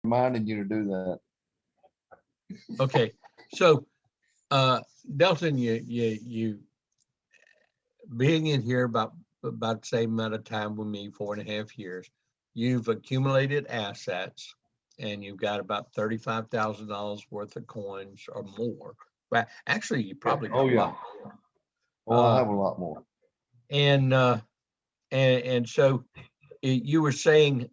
reminding you to do that. Okay, so Delton, you being in here about the same amount of time with me, 4.5 years, you've accumulated assets, and you've got about $35,000 worth of coins or more. But actually, you probably got Oh, a yeah. lot more. Oh, I have a lot more. And so you were saying,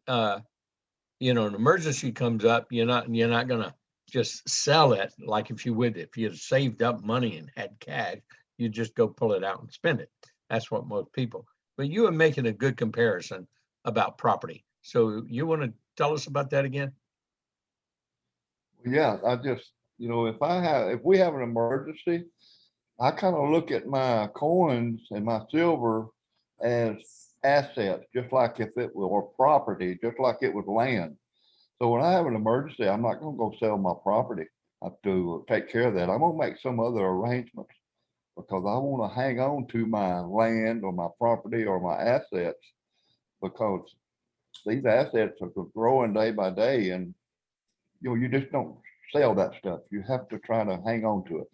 you know, an emergency comes up, you're not gonna just sell it like if you had saved up money and had cash, you just go pull it out and spend it. That's what most people. But you were making a good comparison about property. So you want to tell us about that again? Yeah, I just, if we have an emergency, I kind of look at my coins and my silver as assets, just like if it were property, just like it was land. So when I have an emergency, I'm not gonna go sell my property. I have to take care of that. I'm gonna make some other arrangements because I want to hang on to my land or my property or my assets because these assets are growing day by day, and you just don't sell that stuff. You have to try to hang on to it.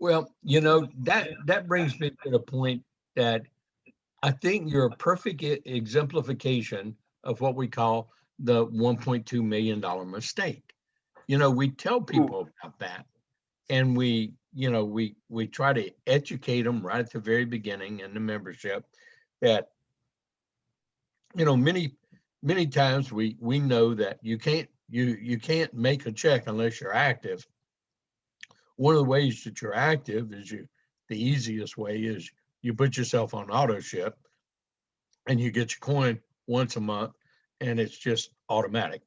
Well, that brings me to the point that I think you're a perfect exemplification of what we call the $1.2 million mistake. We tell people about that, and we try to educate them right at the very beginning in the membership that, many times we know that you can't make a check unless you're active. One of the ways that you're active is the easiest way is you put yourself on auto ship and you get your coin once a month, and it's just automatic,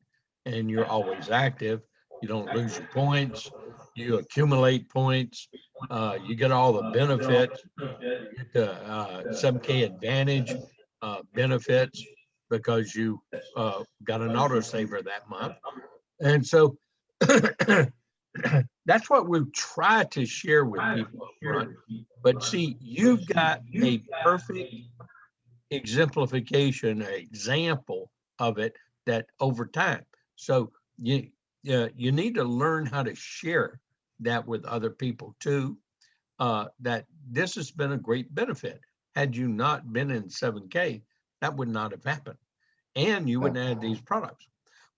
and you're always active. You don't lose your points. You accumulate points. You get all the benefits. You get the 7K Advantage benefits because you got an autosaver that month. And so that's what we've tried to share with people up front. But see, you've got a perfect exemplification, an example of it that over time. So you need to learn how to share that with other people too. That this has been a great benefit. Had you not been in 7K, that would not have happened, and you wouldn't have these products.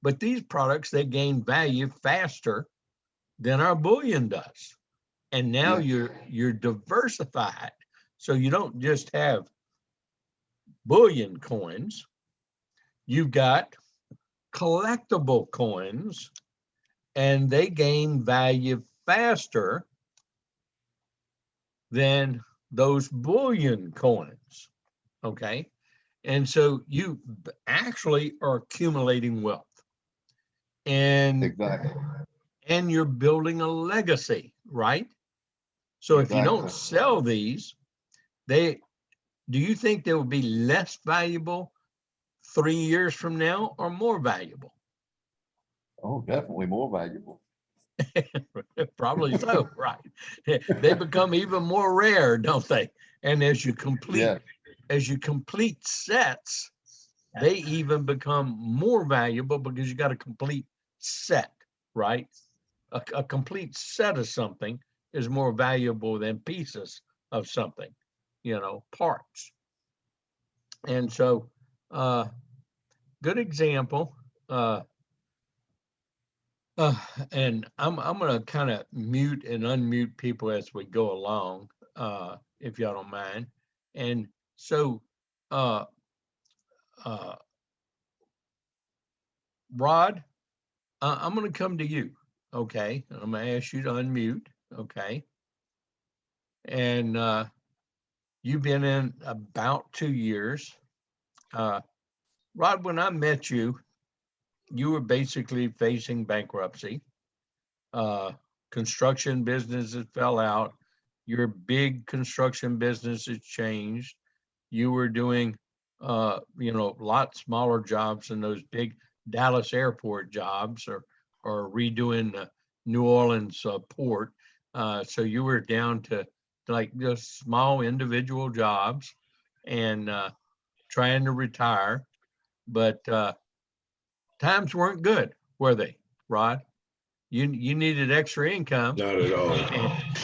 But these products, they gain value faster than our bullion does, and now you're diversified, so you don't just have bullion coins, you've got collectible coins, and they gain value faster than those bullion coins. Okay. And so you actually are accumulating wealth, and Exactly. and you're building a legacy, right? So if you don't Exactly. sell these, do you think they will be less valuable 3 years from now or more valuable? Oh, definitely more valuable. Probably so, right? They become even more rare, don't they? And as you complete Yes. sets, they even become more valuable because you got a complete set, right? A complete set of something is more valuable than pieces of something, parts. And so, good example. And I'm gonna kind of mute and unmute people as we go along, if y'all don't mind. And so, uh, uh, Rod, I'm gonna come to you, okay? And I'm gonna ask you to unmute, okay? And you've been in about 2 years. Rod, when I met you, you were basically facing bankruptcy. Construction businesses fell out. Your big construction business has changed. You were doing, a lot smaller jobs than those big Dallas airport jobs, or redoing the New Orleans port. So you were down to like just small individual jobs, and trying to retire, but times weren't good. were they, Rod? You needed extra income, Not at all.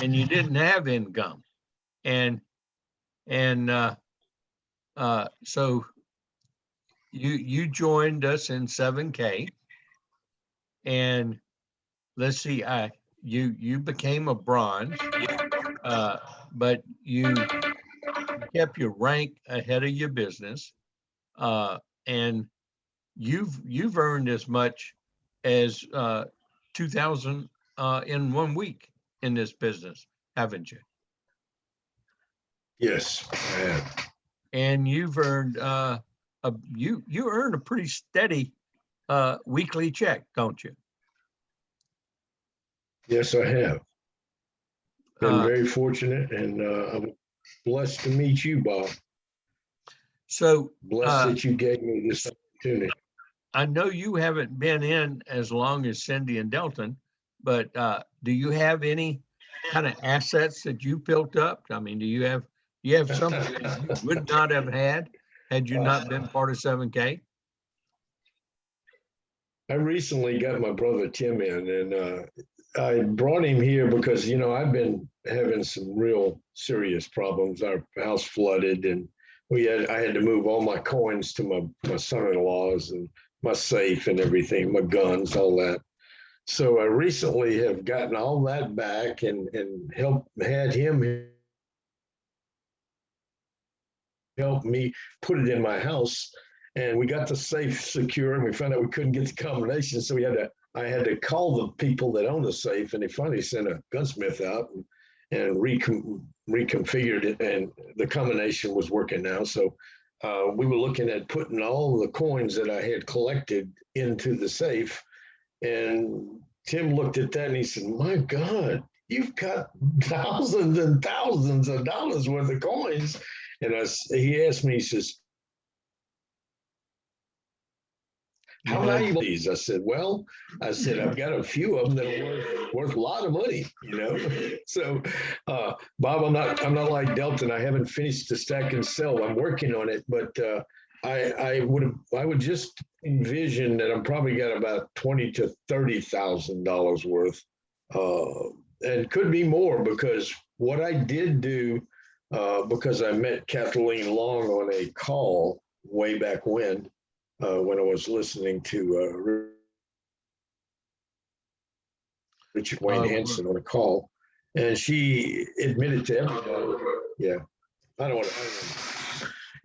and you didn't have income, and so you joined us in 7K, and let's see, you became a bronze, but you kept your rank ahead of your business, and you've earned as much as 2,000 in 1 week in this business, haven't you? Yes, I have. And you've earned you earn a pretty steady weekly check, don't you? Yes, I have. Been Uh, very fortunate, and I'm blessed to meet you, Bob. so Blessed that you gave me this opportunity. I know you haven't been in as long as Cindy and Delton, but do you have any kind of assets that you built up? I mean, do you have something that you would not have had you not been part of 7K? I recently got my brother Tim in, and I brought him here because, I've been having some real serious problems. Our house flooded, and I had to move all my coins to my son-in-law's, and my safe and everything, my guns, all that. So I recently have gotten all that back and had him help me put it in my house. And we got the safe secure, and we found out we couldn't get the combination. So I had to call the people that own the safe, and they finally sent a gunsmith out and reconfigured it, and the combination was working now. So we were looking at putting all the coins that I had collected into the safe. And Tim looked at that and he said, "My God, you've got thousands and thousands of dollars worth of coins." And he asked me, he says, "How valuable are these?" I said, "Well," "I've got a few of them that are worth a lot of money, So, Bob, I'm not like Delton. I haven't finished the stack and sell. I'm working on it, but I would just envision that I'm probably got about $20,000 to $30,000 worth, and could be more, because what I did do, because I met Kathleen Long on a call way back when I was listening to Richard Wayne Hansen on a call, and she admitted to everybody. Yeah, I don't want to.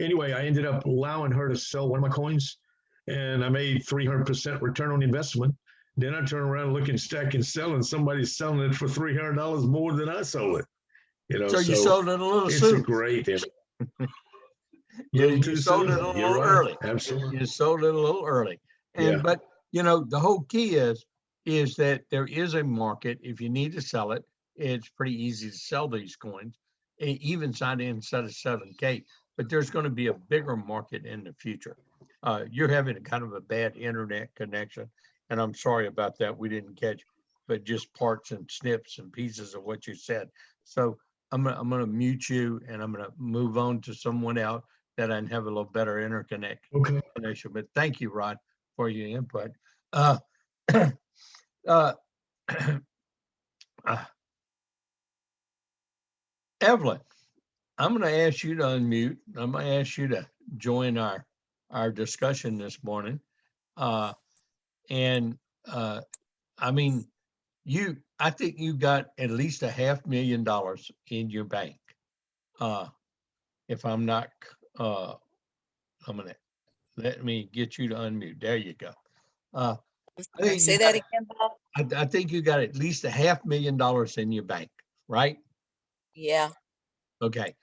Anyway, I ended up allowing her to sell one of my coins, and I made 300% return on investment. Then I turn around, look and stack and sell, and somebody's selling it for $300 more than I sold it. So you sold it a little it's soon. a great. You sold it a little early. Absolutely. You sold it a little early. But the whole key is that there is a market. If you need to sell it, it's pretty easy to sell these coins, even inside of 7K. But there's going to be a bigger market in the future. You're having a kind of a bad internet connection, and I'm sorry about that. We didn't catch, but just parts and snips and pieces of what you said. So I'm gonna mute you, and I'm gonna move on to someone else that I can have a little better connection. But thank you, Rod, for your input. Evelyn, I'm going to ask you to unmute. I'm going to ask you to join our discussion this morning. I mean, I think you got at least $500,000 in your bank. If I'm not, let me get you to unmute. There you go. Say that again, Bob. I think you got at least $500,000 in your bank, right? Yeah. Okay.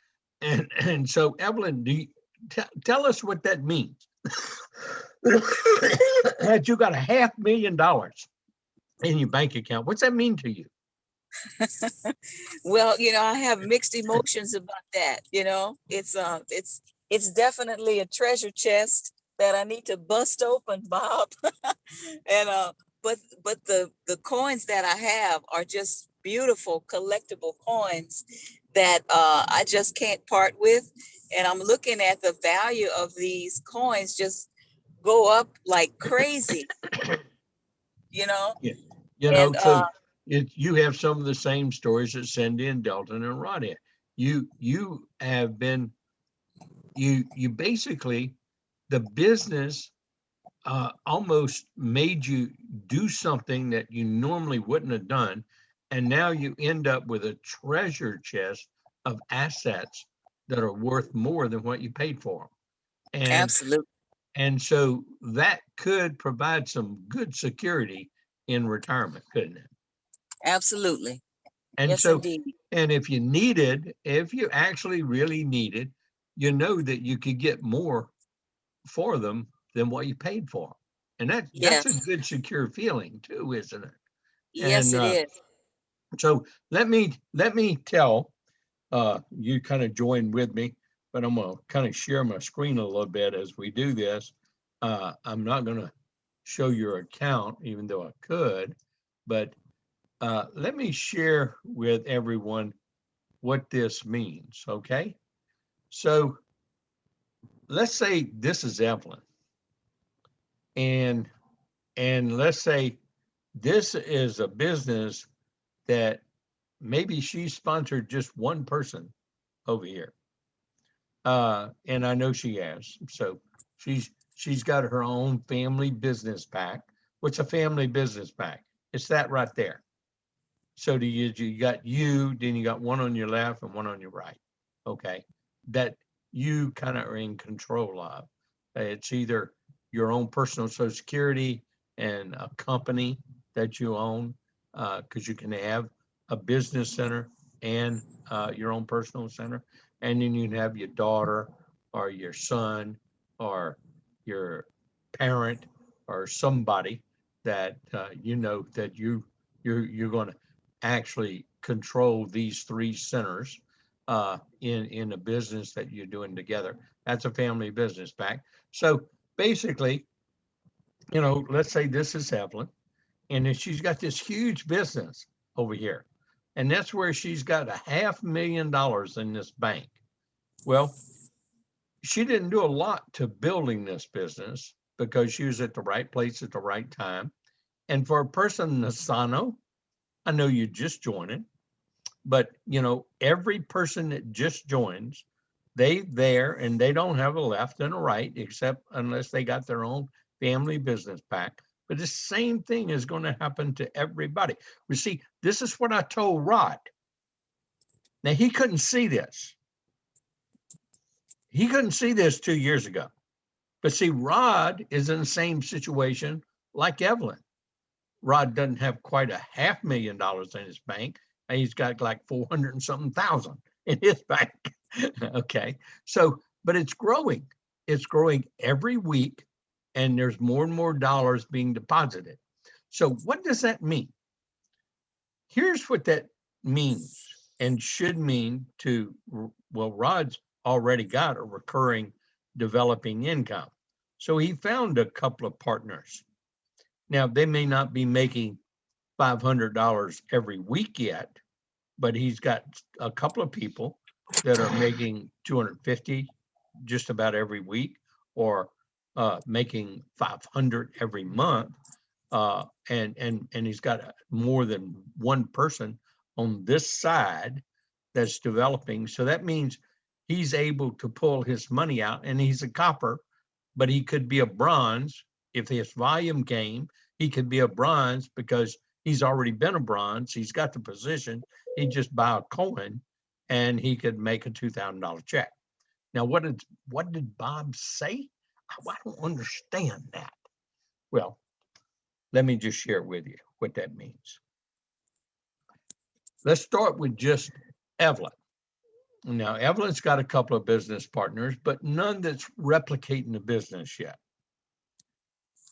And so, Evelyn, do you tell us what that means? That you got $500,000 in your bank account. What's that mean to you? Well, I have mixed emotions about that. It's definitely a treasure chest that I need to bust open, Bob. And but the coins that I have are just beautiful collectible coins that I just can't part with. And I'm looking at the value of these coins just go up like crazy. you know, Yeah. You know, and so you have some of the same stories that Cindy and Delton and Rod had. You have been, you basically, the business almost made you do something that you normally wouldn't have done. And now you end up with a treasure chest of assets that are worth more than what you paid for them. absolutely, And so that could provide some good security in retirement, couldn't it? absolutely. And Yes, so, indeed. and if you actually really needed, you know that you could get more for them than what you paid for them. And that's a Yes, good secure feeling too, isn't it? yes, And it is. so let me tell you kind of join with me, but I'm gonna kind of share my screen a little bit as we do this. I'm not gonna show your account, even though I could, but let me share with everyone what this means, okay? So let's say this is Evelyn, and let's say this is a business that maybe she sponsored just one person over here. And I know she has. So she's got her own family business pack. What's a family business pack? It's that right there. So you got you, then you got one on your left and one on your right. Okay. That you kind of are in control of. It's either your own personal Social Security and a company that you own, because you can have a business center and your own personal center. And then you can have your daughter or your son or your parent or somebody that you know that you're going to actually control these three centers in a business that you're doing together. That's a family business pack. So basically, you know, let's say this is Evelyn, and then she's got this huge business over here, and that's where she's got $500,000 in this bank. Well, she didn't do a lot to building this business because she was at the right place at the right time. And for a person, Nasano, I know you just joined it, but you know, every person that just joins, they there and they don't have a left and a right, except unless they got their own family business pack. But the same thing is going to happen to everybody. We see, this is what I told Rod. Now he couldn't see this. He couldn't see this 2 years ago. But see, Rod is in the same situation like Evelyn. Rod doesn't have quite $500,000 in his bank. He's got like 400 and something thousand in his bank. Okay. So, but it's growing. It's growing every week, and there's more and more dollars being deposited. So, what does that mean? Here's what that means and should mean to, well, Rod's already got a recurring developing income. So, he found a couple of partners. Now, they may not be making $500 every week yet, but he's got a couple of people that are making 250 just about every week, or making 500 every month, and he's got more than one person on this side that's developing. So that means he's able to pull his money out, and he's a copper, but he could be a bronze if his volume came. He could be a bronze because he's already been a bronze. He's got the position. He just buy a coin, and he could make a $2,000 check. Now, what did Bob say? I don't understand that. Well, let me just share with you what that means. Let's start with just Evelyn. Now, Evelyn's got a couple of business partners, but none that's replicating the business yet.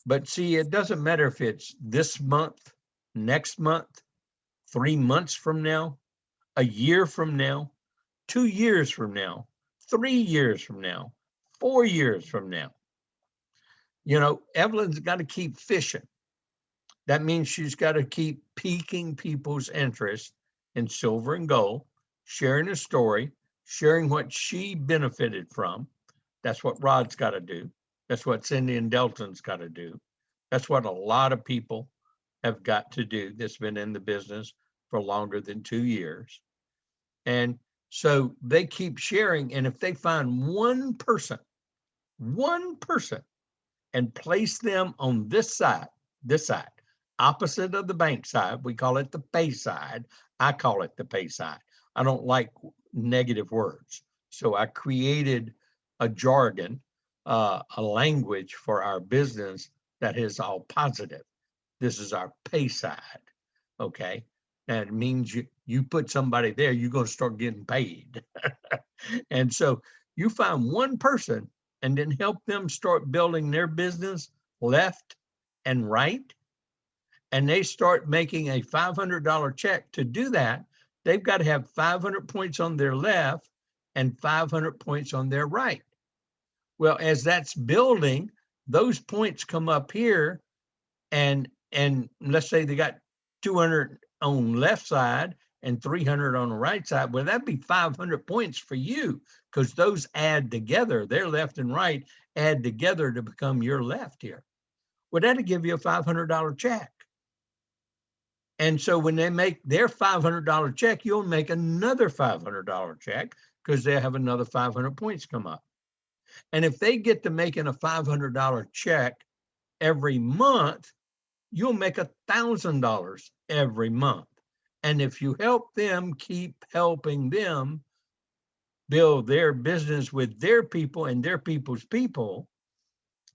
But see, it doesn't matter if it's this month, next month, 3 months from now, a year from now, 2 years from now, 3 years from now, 4 years from now. You know, Evelyn's got to keep fishing. That means she's got to keep piquing people's interest in silver and gold, sharing a story, sharing what she benefited from. That's what Rod's got to do. That's what Cindy and Delton's got to do. That's what a lot of people have got to do that's been in the business for longer than 2 years. And so they keep sharing. And if they find one person, and place them on this side, opposite of the bank side, we call it the pay side. I call it the pay side. I don't like negative words. So I created a jargon, a language for our business that is all positive. This is our pay side. Okay. And it means you put somebody there, you're going to start getting paid. And so you find one person and then help them start building their business left and right. And they start making a $500 check. To do that, they've got to have 500 points on their left and 500 points on their right. Well, as that's building, those points come up here, and let's say they got 200 on left side and 300 on the right side. Well, that'd be 500 points for you, because those add together. Their left and right add together to become your left here. Well, that'll give you a $500 check. And so when they make their $500 check, you'll make another $500 check, because they'll have another 500 points come up. And if they get to making a $500 check every month, you'll make $1,000 every month. And if you help them, keep helping them build their business with their people and their people's people,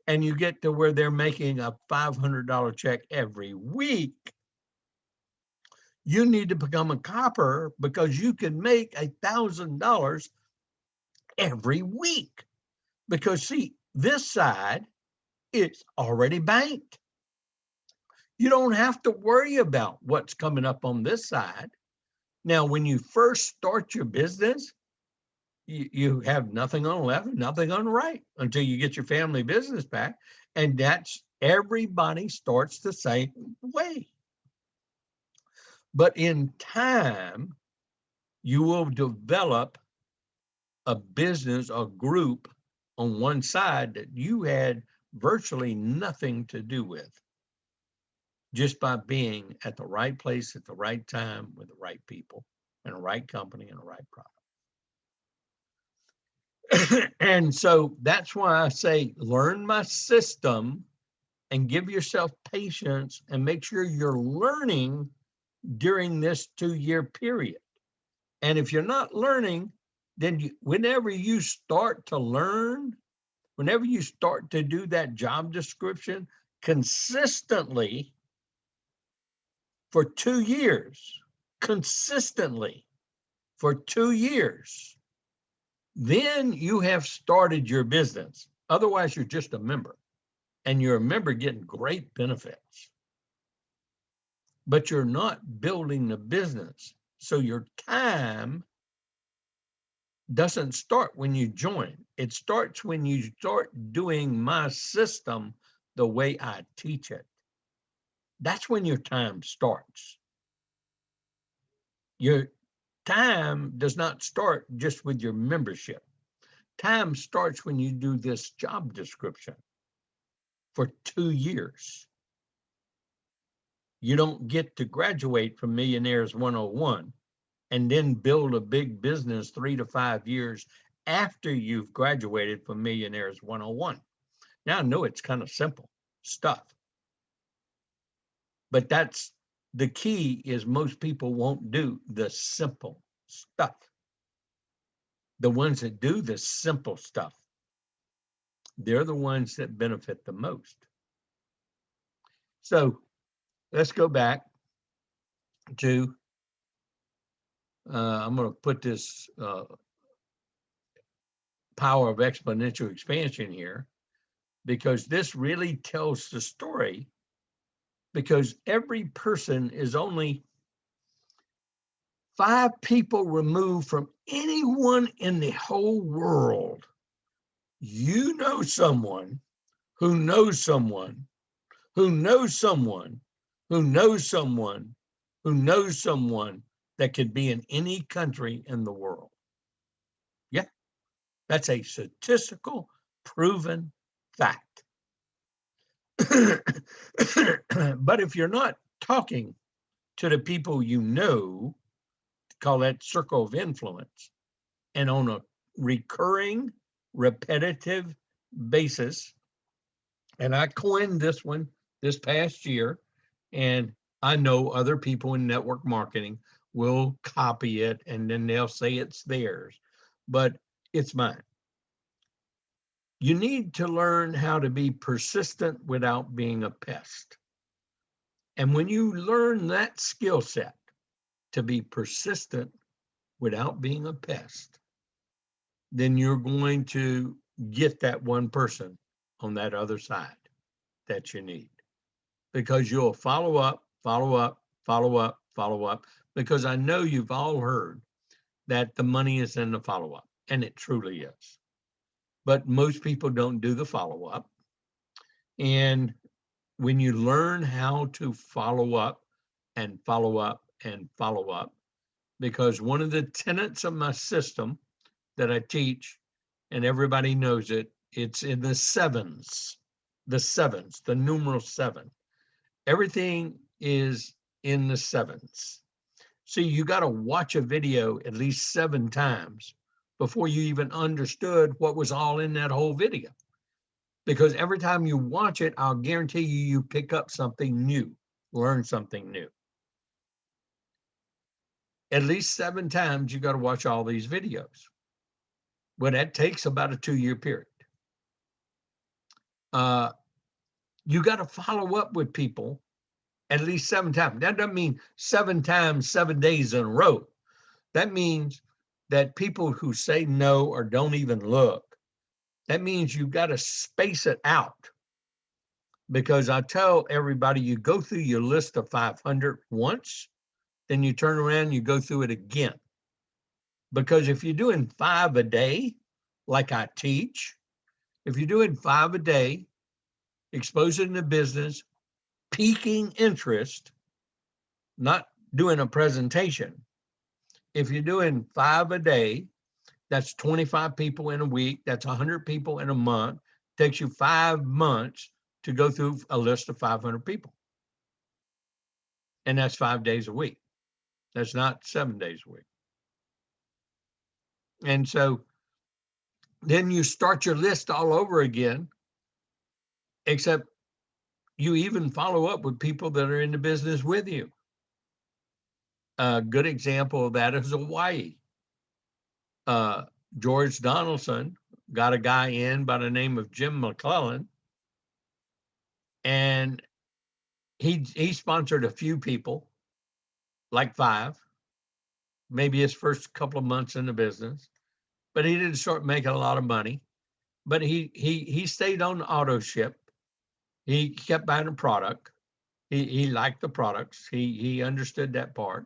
and you get to where they're making a $500 check every week, you need to become a copper, because you can make $1,000 every week. Because see, this side, it's already banked. You don't have to worry about what's coming up on this side. Now, when you first start your business, you have nothing on the left, nothing on the right, until you get your family business back. And that's, everybody starts the same way. But in time, you will develop a business, a group on one side that you had virtually nothing to do with, just by being at the right place at the right time with the right people and the right company and the right product. And so that's why I say, learn my system and give yourself patience and make sure you're learning during this 2-year period. And if you're not learning, then whenever you start to learn, whenever you start to do that job description consistently for 2 years, consistently for 2 years, then you have started your business. Otherwise, you're just a member, and you're a member getting great benefits, but you're not building the business. So your time doesn't start when you join. It starts when you start doing my system the way I teach it. That's when your time starts. Your time does not start just with your membership. Time starts when you do this job description for 2 years. You don't get to graduate from Millionaires 101 and then build a big business 3 to 5 years after you've graduated from Millionaires 101. Now, I know it's kind of simple stuff, but that's the key, is most people won't do the simple stuff. The ones that do the simple stuff, they're the ones that benefit the most. So let's go back to, I'm going to put this power of exponential expansion here, because this really tells the story, because every person is only 5 people removed from anyone in the whole world. You know someone who knows someone who knows someone who knows someone who knows someone that could be in any country in the world. Yeah, that's a statistical proven fact. But if you're not talking to the people you know, call that circle of influence, and on a recurring, repetitive basis. And I coined this one this past year, and I know other people in network marketing will copy it and then they'll say it's theirs, but it's mine. You need to learn how to be persistent without being a pest. And when you learn that skill set, to be persistent without being a pest, then you're going to get that one person on that other side that you need. Because you'll follow up, follow up, follow up, follow up, because I know you've all heard that the money is in the follow up, and it truly is. But most people don't do the follow up. And when you learn how to follow up and follow up and follow up, because one of the tenets of my system that I teach, and everybody knows it, it's in the sevens, the numeral 7. Everything is in the sevens. See, you got to watch a video at least 7 times before you even understood what was all in that whole video. Because every time you watch it, I'll guarantee you, you pick up something new, learn something new. At least 7 times you got to watch all these videos. Well, that takes about a 2-year period. You got to follow up with people at least 7 times. That doesn't mean 7 times, 7 days in a row. That means that people who say no or don't even look, that means you got to space it out. Because I tell everybody, you go through your list of 500 once, then you turn around and you go through it again. Because if you're doing 5 a day, like I teach, if you're doing 5 a day, exposing the business, piquing interest, not doing a presentation. If you're doing 5 a day, that's 25 people in a week. That's 100 people in a month. It takes you 5 months to go through a list of 500 people. And that's 5 days a week. That's not 7 days a week. And so then you start your list all over again, except you even follow up with people that are in the business with you. A good example of that is Hawaii. George Donaldson got a guy in by the name of Jim McClellan, and he sponsored a few people, like 5, maybe his first couple of months in the business, but he didn't start making a lot of money. But he stayed on the auto ship. He kept buying the product. He liked the products. He understood that part.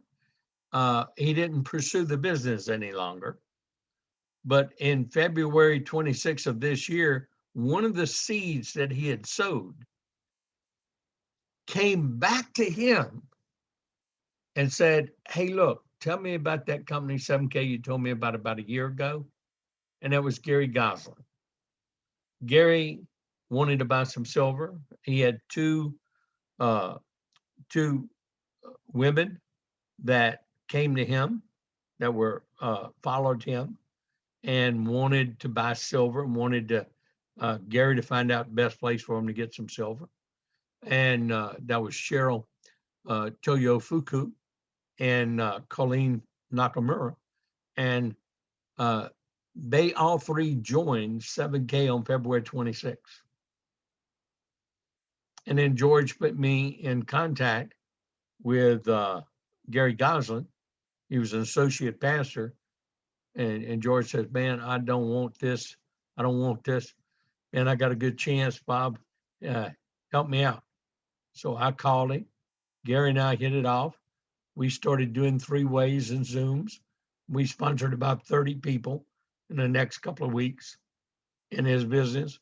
He didn't pursue the business any longer. But in February 26th of this year, one of the seeds that he had sowed came back to him and said, hey, look, tell me about that company 7K you told me about a year ago. And that was Gary Goslin. Gary wanted to buy some silver. He had two women that came to him that were followed him and wanted to buy silver and wanted to Gary to find out the best place for him to get some silver. And that was Cheryl Toyofuku and Colleen Nakamura. And they all 3 joined 7K on February 26th. And then George put me in contact with Gary Goslin. He was an associate pastor. And George says, man, I don't want this. I don't want this. And I got a good chance, Bob. Help me out. So I called him. Gary and I hit it off. We started doing 3-ways and Zooms. We sponsored about 30 people in the next couple of weeks in his business.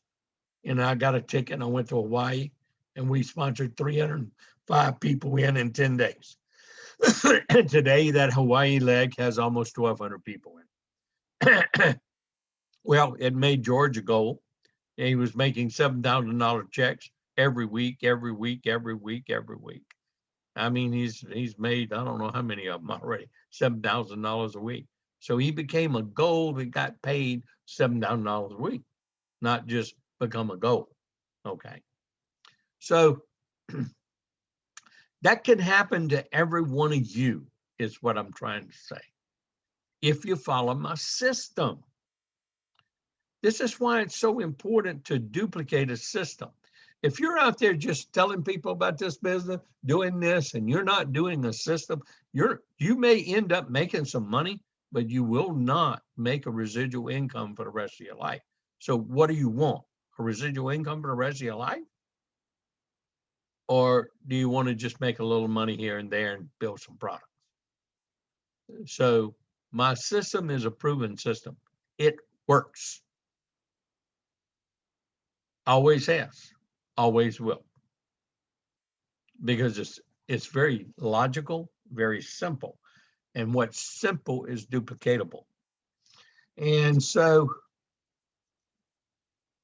And I got a ticket and I went to Hawaii and we sponsored 305 people in 10 days. And today that Hawaii leg has almost 1,200 people in. Well, it made George a goal. And he was making $7,000 checks every week. I mean, he's made, I don't know how many of them already, $7,000 a week. So he became a gold and got paid $7,000 a week, not just become a gold. Okay. So that can happen to every one of you, is what I'm trying to say, if you follow my system. This is why it's so important to duplicate a system. If you're out there just telling people about this business, doing this, and you're not doing a system, you may end up making some money, but you will not make a residual income for the rest of your life. So what do you want? A residual income for the rest of your life? Or do you want to just make a little money here and there and build some products? So my system is a proven system. It works. Always has, always will. Because it's very logical, very simple. And what's simple is duplicatable. And so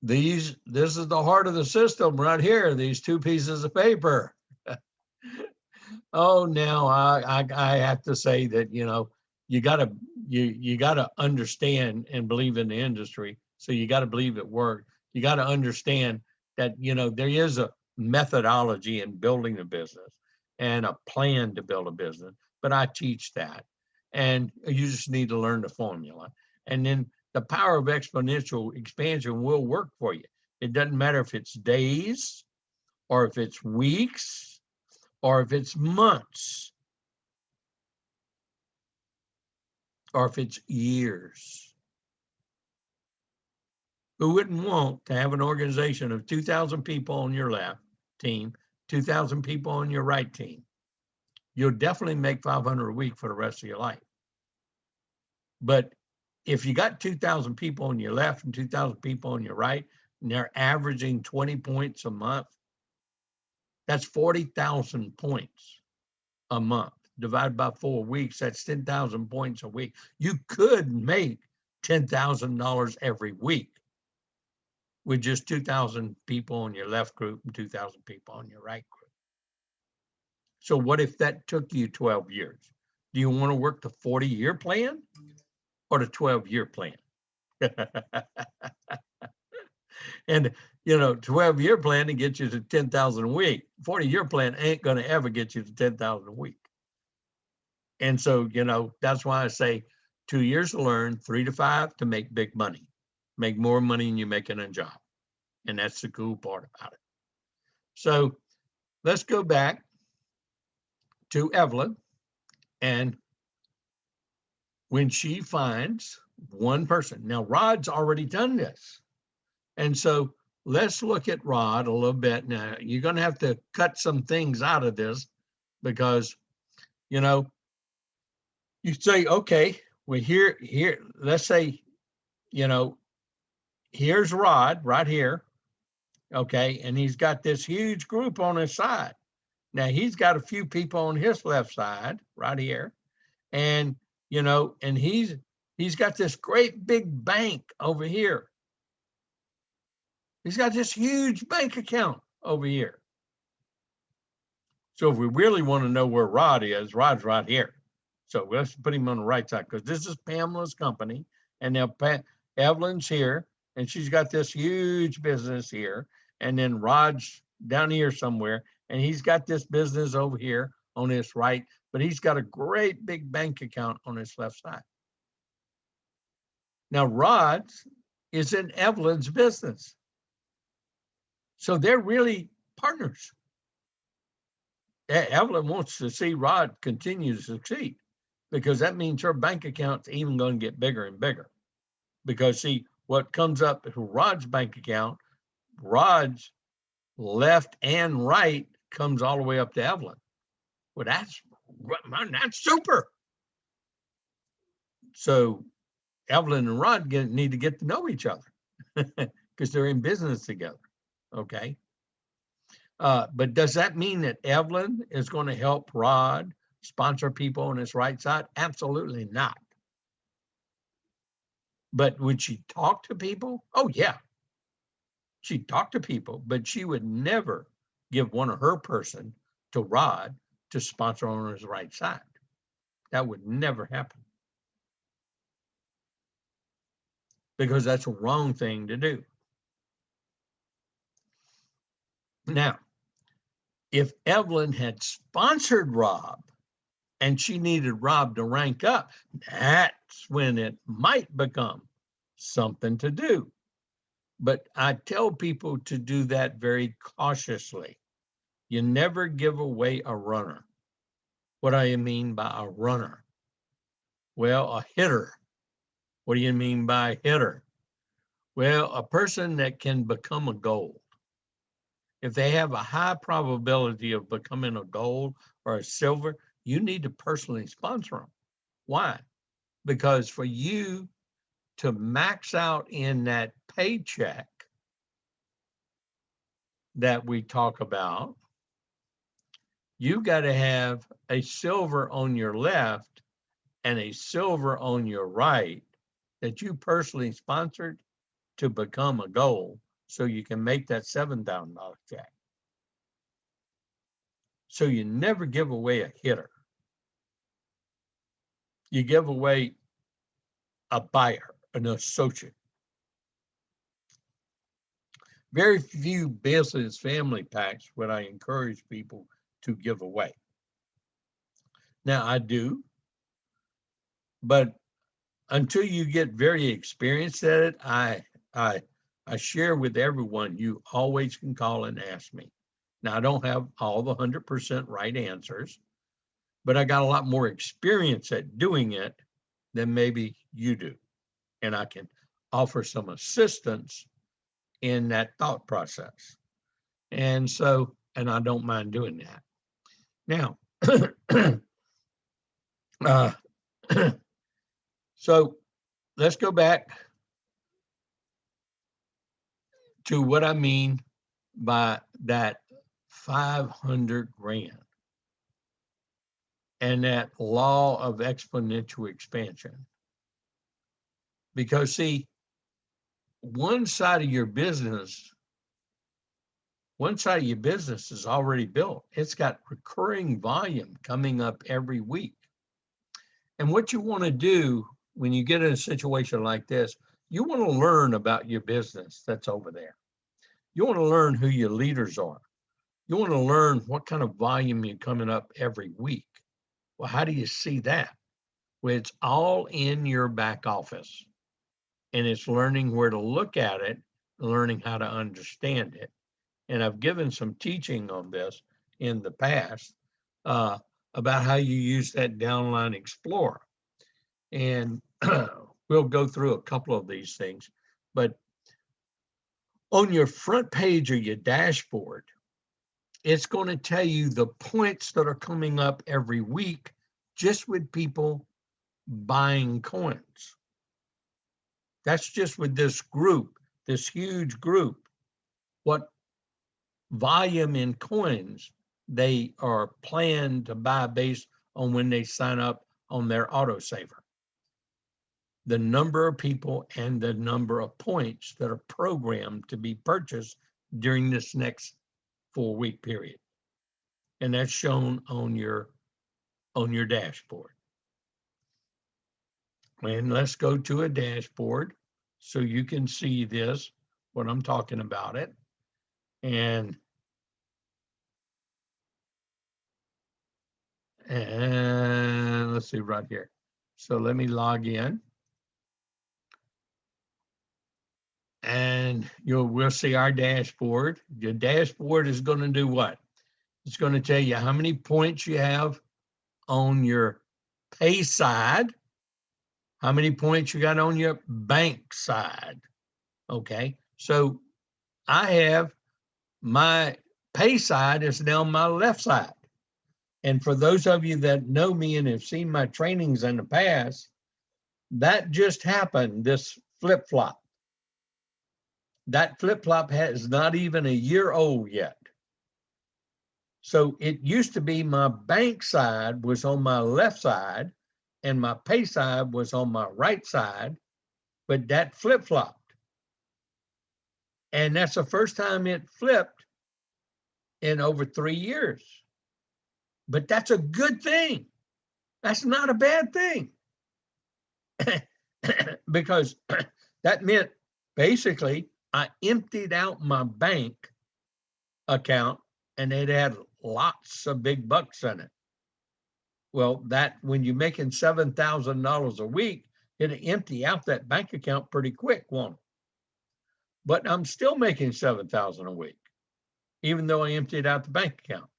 this is the heart of the system right here, these two pieces of paper. Oh, now I have to say that, you gotta understand and believe in the industry. So you gotta believe it works. You gotta understand that, there is a methodology in building a business and a plan to build a business, but I teach that. And you just need to learn the formula. And then the power of exponential expansion will work for you. It doesn't matter if it's days or if it's weeks or if it's months or if it's years. Who wouldn't want to have an organization of 2,000 people on your left team, 2,000 people on your right team? You'll definitely make 500 a week for the rest of your life. But if you got 2,000 people on your left and 2,000 people on your right, and they're averaging 20 points a month, that's 40,000 points a month. Divided by 4 weeks, that's 10,000 points a week. You could make $10,000 every week with just 2,000 people on your left group and 2,000 people on your right group. So what if that took you 12 years? Do you want to work the 40-year plan or the 12-year plan? And 12-year plan to get you to 10,000 a week. 40-year plan ain't going to ever get you to 10,000 a week. And so, that's why I say 2 years to learn, 3 to 5 to make big money. Make more money than you make in a job. And that's the cool part about it. So let's go back to Evelyn. And when she finds one person, now Rod's already done this. And so let's look at Rod a little bit. Now, you're going to have to cut some things out of this because, you say, okay, well, here, let's say, here's Rod right here. Okay. And he's got this huge group on his side. Now he's got a few people on his left side right here. And, and he's got this great big bank over here. He's got this huge bank account over here. So if we really want to know where Rod is, Rod's right here. So let's put him on the right side because this is Pamela's company. And now Evelyn's here and she's got this huge business here. And then Rod's down here somewhere and he's got this business over here on his right, but he's got a great big bank account on his left side. Now Rod is in Evelyn's business. So they're really partners. Evelyn wants to see Rod continue to succeed because that means her bank account's even going to get bigger and bigger. Because see, what comes up to Rod's bank account, Rod's left and right comes all the way up to Evelyn. Well, that's super. So Evelyn and Rod need to get to know each other because they're in business together. Okay. But does that mean that Evelyn is going to help Rod sponsor people on his right side? Absolutely not. But would she talk to people? Oh, yeah. She'd talk to people, but she would never give one of her person to Rod to sponsor on his right side. That would never happen, because that's a wrong thing to do. Now, if Evelyn had sponsored Rob and she needed Rob to rank up, that's when it might become something to do. But I tell people to do that very cautiously. You never give away a runner. What do you mean by a runner? Well, a hitter. What do you mean by a hitter? Well, a person that can become a gold. If they have a high probability of becoming a gold or a silver, you need to personally sponsor them. Why? Because for you to max out in that paycheck that we talk about, you got to have a silver on your left and a silver on your right that you personally sponsored to become a gold, so you can make that $7,000 check. So you never give away a hitter. You give away a buyer, an associate. Very few business family packs would I encourage people to give away. Now I do, but until you get very experienced at it, I share with everyone, you always can call and ask me. Now, I don't have all the 100% right answers, but I got a lot more experience at doing it than maybe you do. And I can offer some assistance in that thought process. And so, and I don't mind doing that. Now, so let's go back to what I mean by that 500 grand and that law of exponential expansion. Because see, one side of your business is already built. It's got recurring volume coming up every week. And what you want to do when you get in a situation like this, you want to learn about your business that's over there. You want to learn who your leaders are. You want to learn what kind of volume you're coming up every week. Well, how do you see that? Well, it's all in your back office. And it's learning where to look at it, learning how to understand it. And I've given some teaching on this in the past about how you use that downline explorer. And we'll go through a couple of these things. But on your front page of your dashboard, it's going to tell you the points that are coming up every week just with people buying coins. That's just with this group, this huge group, what volume in coins they are planned to buy based on when they sign up on their autosaver. The number of people and the number of points that are programmed to be purchased during this next 4-week period. And that's shown on your dashboard. And let's go to a dashboard so you can see this, what I'm talking about it. And let's see right here. So let me log in. And we'll see our dashboard. Your dashboard is going to do what? It's going to tell you how many points you have on your pay side, how many points you got on your bank side. Okay, so I have my pay side is now my left side. And for those of you that know me and have seen my trainings in the past, that just happened, this flip-flop. That flip-flop is not even a year old yet. So it used to be my bank side was on my left side and my pay side was on my right side, but that flip-flopped. And that's the first time it flipped in over 3 years. But that's a good thing. That's not a bad thing. Because that meant basically I emptied out my bank account and it had lots of big bucks in it. Well, that when you're making $7,000 a week, it'll empty out that bank account pretty quick, won't it? But I'm still making $7,000 a week, even though I emptied out the bank account.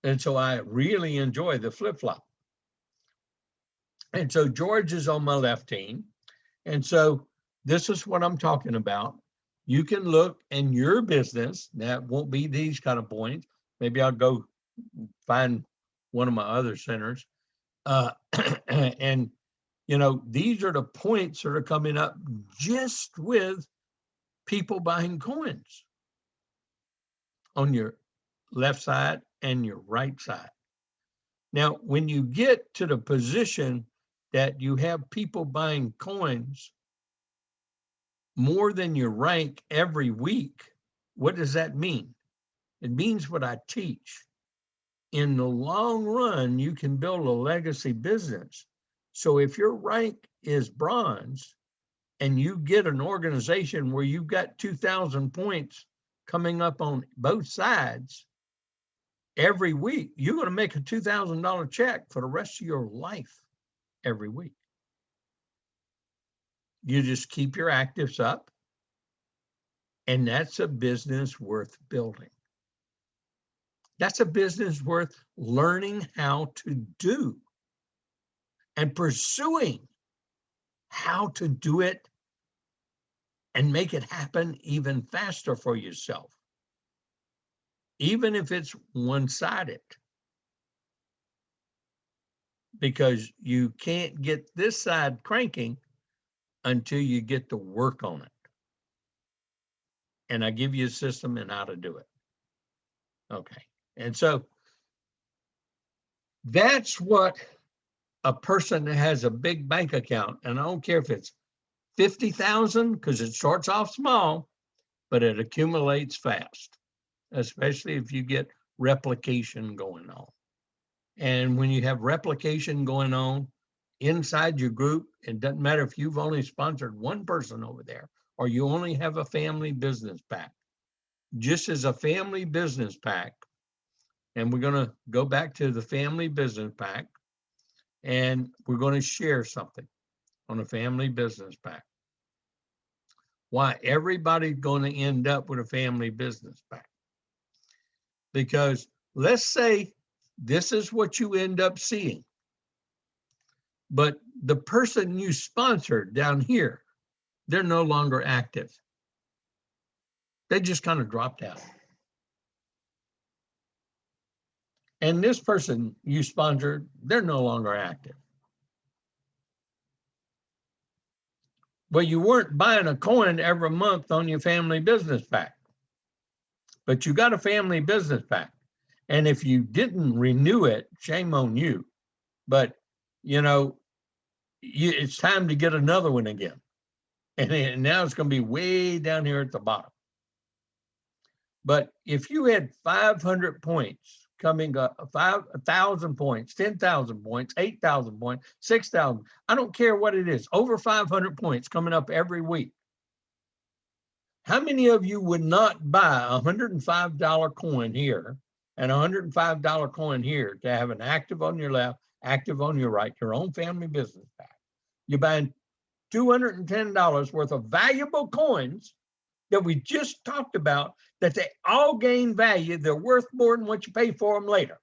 And so I really enjoy the flip-flop. And so George is on my left team. And so this is what I'm talking about. You can look in your business, that won't be these kind of points. Maybe I'll go find one of my other centers. And, you know, these are the points that are coming up just with people buying coins on your left side and your right side. Now, when you get to the position that you have people buying coins more than your rank every week, what does that mean? It means what I teach. In the long run, you can build a legacy business. So if your rank is bronze and you get an organization where you've got 2,000 points coming up on both sides every week, you're going to make a $2,000 check for the rest of your life every week. You just keep your actives up, and that's a business worth building. That's a business worth learning how to do and pursuing how to do it and make it happen even faster for yourself, even if it's one-sided, because you can't get this side cranking until you get to work on it. And I give you a system and how to do it. Okay. And so that's what a person that has a big bank account, and I don't care if it's 50,000, because it starts off small, but it accumulates fast, especially if you get replication going on. And when you have replication going on inside your group, it doesn't matter if you've only sponsored one person over there or you only have a family business pack. Just as a family business pack, and we're going to go back to the family business pack, and we're going to share something on a family business pack. Why everybody's going to end up with a family business pack. Because let's say this is what you end up seeing, but the person you sponsored down here, they're no longer active. They just kind of dropped out. And this person you sponsored, they're no longer active. Well, you weren't buying a coin every month on your family business pack, but you got a family business pack. And if you didn't renew it, shame on you. But, you know, it's time to get another one again. And now it's going to be way down here at the bottom. But if you had 500 points coming up, 5,000 points, 10,000 points, 8,000 points, 6,000, I don't care what it is, over 500 points coming up every week. How many of you would not buy a $105 coin here and a $105 coin here to have an active on your left, active on your right, your own family business pack? You're buying $210 worth of valuable coins that we just talked about, that they all gain value. They're worth more than what you pay for them later.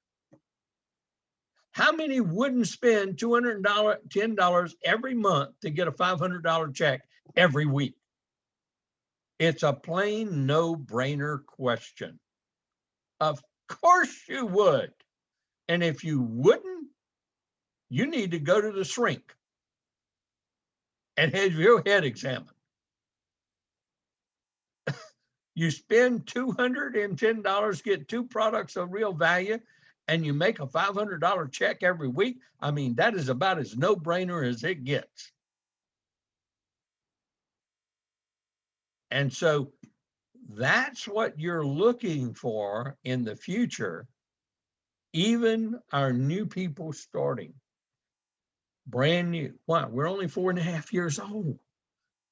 How many wouldn't spend $210 every month to get a $500 check every week? It's a plain no-brainer question. Of course you would. And if you wouldn't, you need to go to the shrink and have your head examined. You spend $210, get 2 products of real value, and you make a $500 check every week. I mean, that is about as no-brainer as it gets. And so that's what you're looking for in the future, even our new people starting, brand new. Why? We're only 4.5 years old.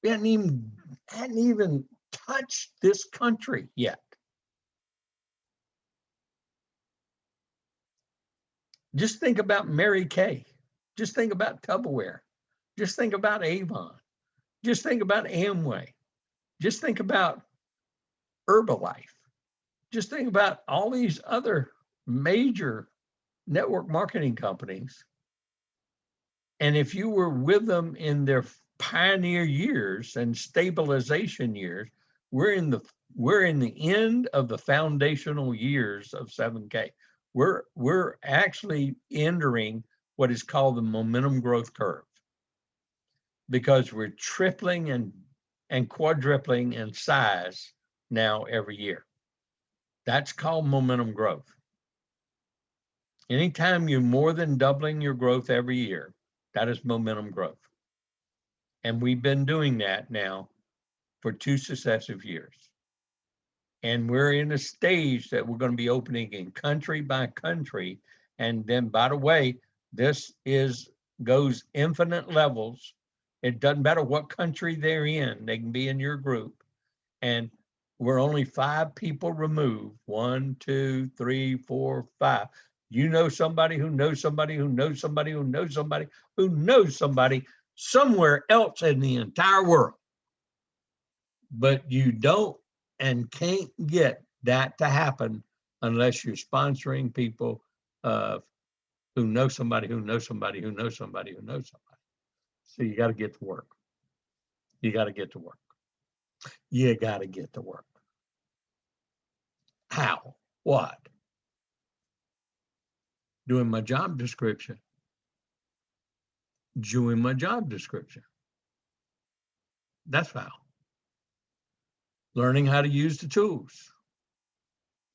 We hadn't even touched this country yet. Just think about Mary Kay. Just think about Tupperware. Just think about Avon. Just think about Amway. Just think about Herbalife. Just think about all these other major network marketing companies. And if you were with them in their pioneer years and stabilization years, we're in the end of the foundational years of 7K. We're actually entering what is called the momentum growth curve, because we're tripling and quadrupling in size now every year. That's called momentum growth. Anytime you're more than doubling your growth every year, that is momentum growth. And we've been doing that now for 2 successive years. And we're in a stage that we're going to be opening in country by country. And then, by the way, this goes infinite levels. It doesn't matter what country they're in, they can be in your group. And we're only 5 people removed. 1, 2, 3, 4, 5. You know somebody who knows somebody who knows somebody who knows somebody who knows somebody somewhere else in the entire world. But you don't and can't get that to happen unless you're sponsoring people who know somebody who knows somebody who knows somebody who knows somebody. So you got to get to work. You got to get to work. You got to get to work. How? What? Doing my job description. Doing my job description. That's how. Learning how to use the tools.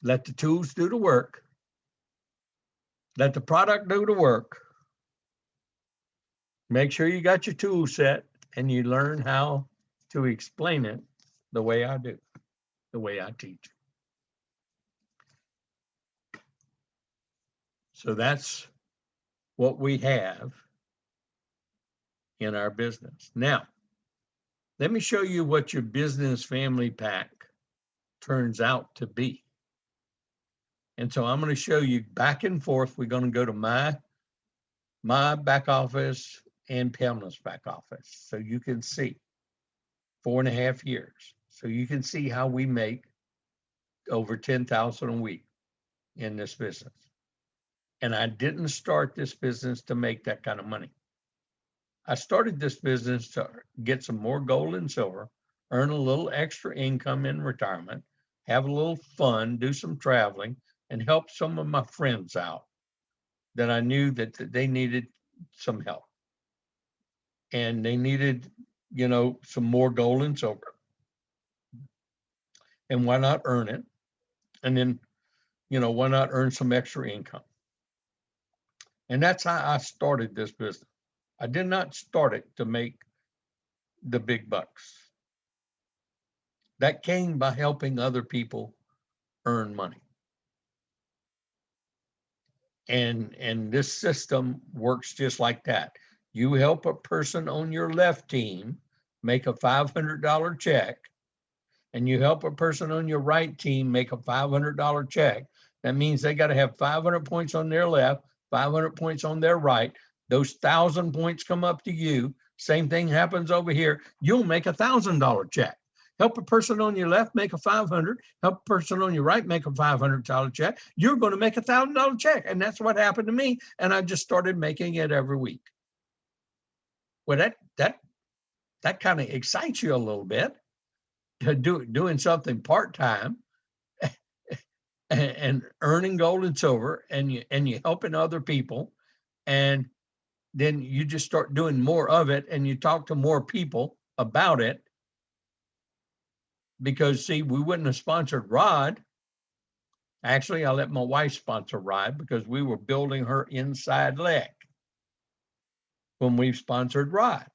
Let the tools do the work. Let the product do the work. Make sure you got your tool set and you learn how to explain it the way I do, the way I teach. So that's what we have in our business. Now, let me show you what your business family pack turns out to be. And so I'm going to show you back and forth. We're going to go to my back office and Pamela's back office. So you can see 4.5 years. So you can see how we make over 10,000 a week in this business. And I didn't start this business to make that kind of money. I started this business to get some more gold and silver, earn a little extra income in retirement, have a little fun, do some traveling, and help some of my friends out that I knew that they needed some help. And they needed, some more gold and silver. And why not earn it? And then, why not earn some extra income? And that's how I started this business. I did not start it to make the big bucks. That came by helping other people earn money. And this system works just like that. You help a person on your left team make a $500 check, and you help a person on your right team make a $500 check. That means they got to have 500 points on their left, 500 points on their right. Those 1,000 points come up to you. Same thing happens over here. You'll make a $1,000 check. Help a person on your left make a 500. Help a person on your right make a $500 check. You're going to make a $1,000 check, and that's what happened to me. And I just started making it every week. Well, that kind of excites you a little bit. Doing something part-time and earning gold and silver, and you helping other people, and then you just start doing more of it, and you talk to more people about it. Because see, we wouldn't have sponsored Rod. Actually, I let my wife sponsor Rod because we were building her inside leg when we sponsored Rod.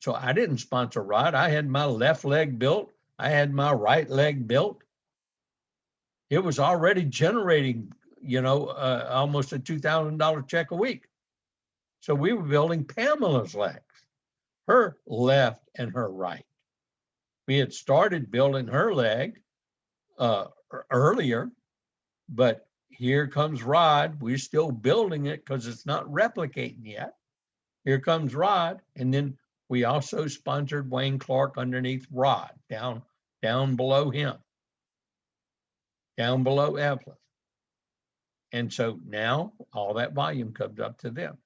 So I didn't sponsor Rod. I had my left leg built. I had my right leg built. it was already generating, almost a $2,000 check a week. So we were building Pamela's legs, her left and her right. We had started building her leg earlier, but here comes Rod. We're still building it because it's not replicating yet. Here comes Rod. And then we also sponsored Wayne Clark underneath Rod, down below him, down below Evelyn. And so now all that volume comes up to them.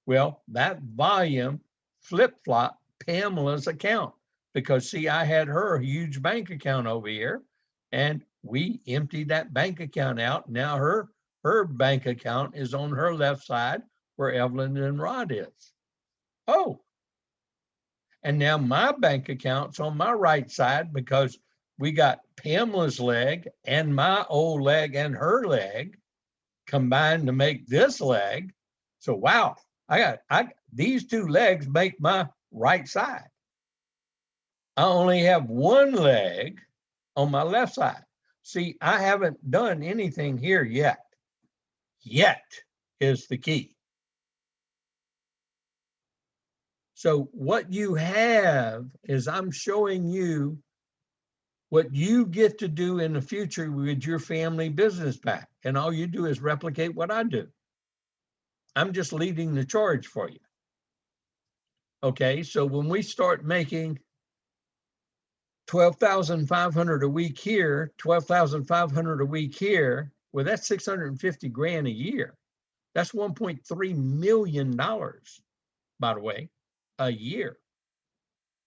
Well, that volume flip-flop Pamela's account, because see, I had her huge bank account over here, and we emptied that bank account out. Now her bank account is on her left side where Evelyn and Rod is. Oh, and now my bank account's on my right side because we got Pamela's leg and my old leg and her leg combined to make this leg. So wow, these two legs make my right side. I only have one leg on my left side. See, I haven't done anything here yet. Yet is the key. So what you have is I'm showing you what you get to do in the future with your family business back. And all you do is replicate what I do. I'm just leading the charge for you. Okay, so when we start making $12,500 a week here, $12,500 a week here, well, that's 650 grand a year. That's $1.3 million, by the way, a year,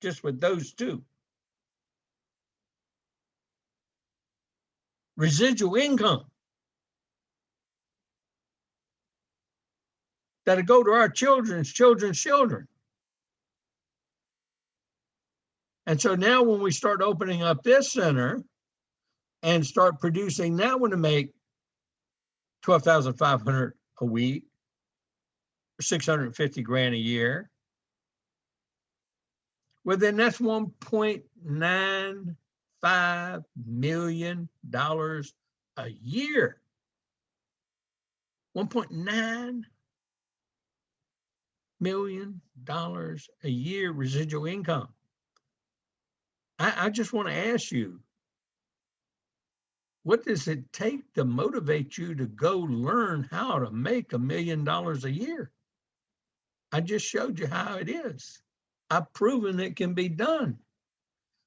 just with those two. Residual income that'll go to our children's children. And so now when we start opening up this center and start producing that one to make $12,500 a week, 650 grand a year, well, then that's $1.95 million a year. $1.9 million a year residual income. I just want to ask you, what does it take to motivate you to go learn how to make $1 million a year? I just showed you how it is. I've proven it can be done.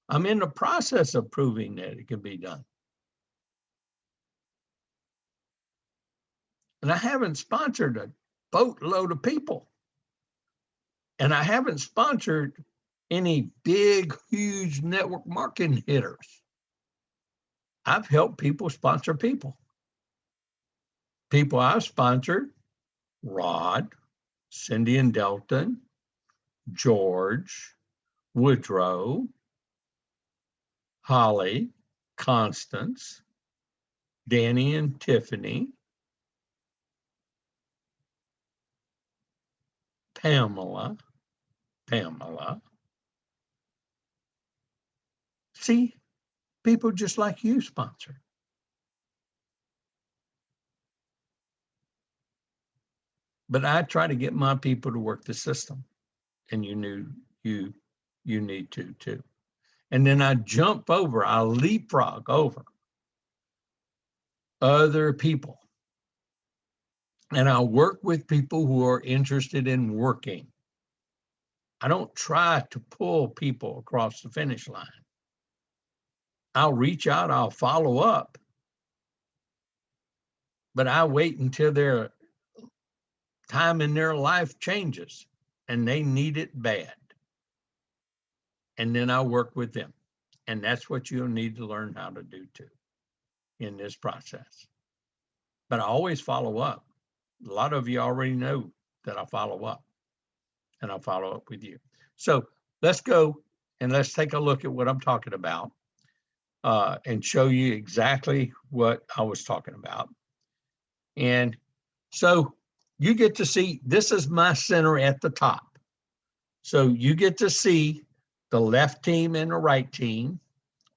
I'm in the process of proving that it can be done. And I haven't sponsored a boatload of people. And I haven't sponsored any big, huge network marketing hitters. I've helped people sponsor people. People I've sponsored: Rod, Cindy and Delton, George, Woodrow, Holly, Constance, Danny and Tiffany, Pamela. See, people just like you sponsor. But I try to get my people to work the system, and you need to too. And then I leapfrog over other people, and I work with people who are interested in working. I don't try to pull people across the finish line. I'll reach out, I'll follow up, but I wait until their time in their life changes and they need it bad. And then I work with them. And that's what you'll need to learn how to do too in this process. But I always follow up. A lot of you already know that I follow up, and I'll follow up with you. So let's go and let's take a look at what I'm talking about and show you exactly what I was talking about. And so you get to see, this is my center at the top. So you get to see the left team and the right team,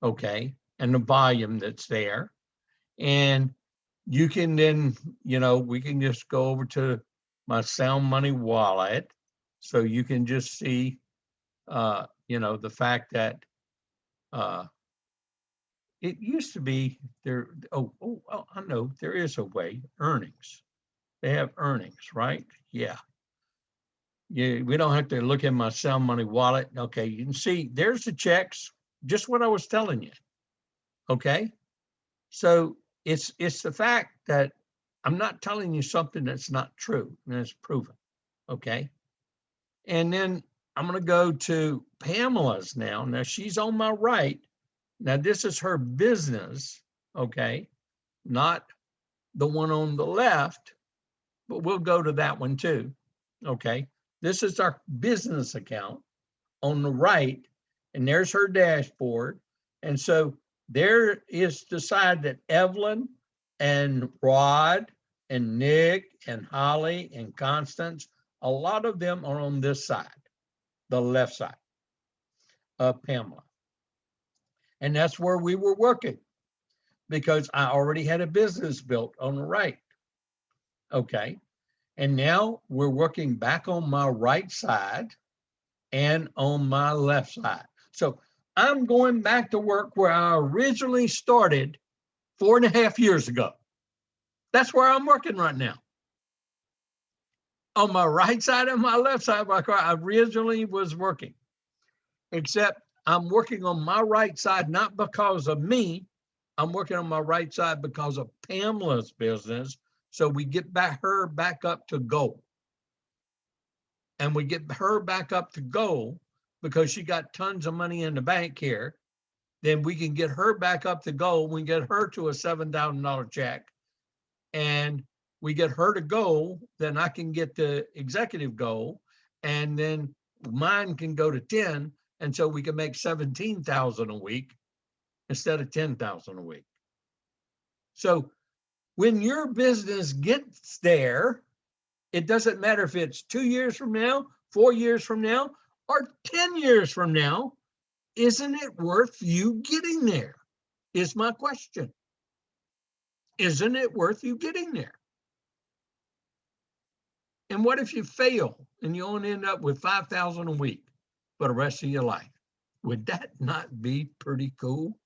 okay, and the volume that's there. And you can then, we can just go over to my Sound Money wallet. So you can just see, the fact that it used to be there. Oh, I know there is a way. Earnings. They have earnings, right? Yeah. Yeah, we don't have to look at my Sound Money wallet. Okay, you can see there's the checks, just what I was telling you. Okay. So it's the fact that I'm not telling you something that's not true, and it's proven. Okay. And then I'm going to go to Pamela's now. Now she's on my right. Now this is her business. Okay. Not the one on the left, but we'll go to that one too. Okay. This is our business account on the right, and there's her dashboard. And so there is the side that Evelyn and Rod and Nick and Holly and Constance, a lot of them are on this side, the left side of Pamela. And that's where we were working because I already had a business built on the right. Okay. And now we're working back on my right side and on my left side. So I'm going back to work where I originally started 4.5 years ago. That's where I'm working right now. On my right side and my left side of my car, I originally was working. Except I'm working on my right side, not because of me. I'm working on my right side because of Pamela's business. So we get her back up to goal. And we get her back up to goal because she got tons of money in the bank here. Then we can get her back up to goal. We get her to a $7,000 check. And we get her to goal, then I can get the executive goal. And then mine can go to 10. And so we can make 17,000 a week instead of 10,000 a week. So when your business gets there, it doesn't matter if it's 2 years from now, 4 years from now, or 10 years from now. Isn't it worth you getting there? Is my question. Isn't it worth you getting there? And what if you fail and you only end up with 5,000 a week for the rest of your life? Would that not be pretty cool?